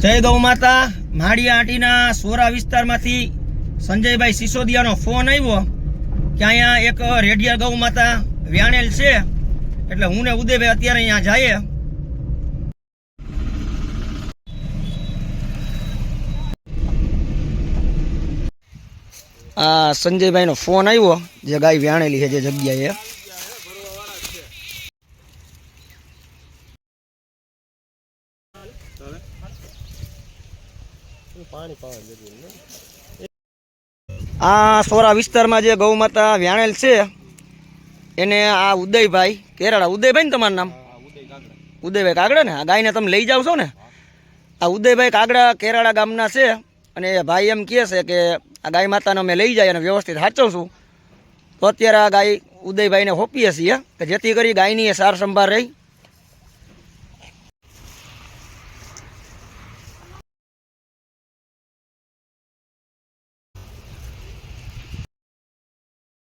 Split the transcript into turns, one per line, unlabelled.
જય ગૌ માતા. માળિયા આંટીના સોરા વિસ્તારમાંથી સંજયભાઈ સિસોદિયાનો ફોન આવ્યો કે અહીંયા એક રેડિયા ગૌ માતા વ્યાણેલ છે, એટલે હું ને ઉદયભાઈ અત્યારે અહીંયા જઈએ. આ સંજયભાઈનો ફોન આવ્યો જે ગાય વ્યાણેલી છે જે જગ્યાએ. આ સોરા વિસ્તારમાં જે ગૌ માતા વ્યાણેલ છે એને આ ઉદયભાઈ કેરાળા, ઉદયભાઈ ને તમારું નામ? ઉદયભાઈ કાગડા ને. આ ગાયને તમે લઈ જાવ છો ને? આ ઉદયભાઈ કાગડા કેરાળા ગામના છે અને ભાઈ એમ કહે છે કે આ ગાય માતાને અમે લઈ જાય અને વ્યવસ્થિત સાચવશું. તો અત્યારે આ ગાય ઉદયભાઈને સોંપીએ છીએ કે જેથી કરી ગાયની સાર સંભાળ રહી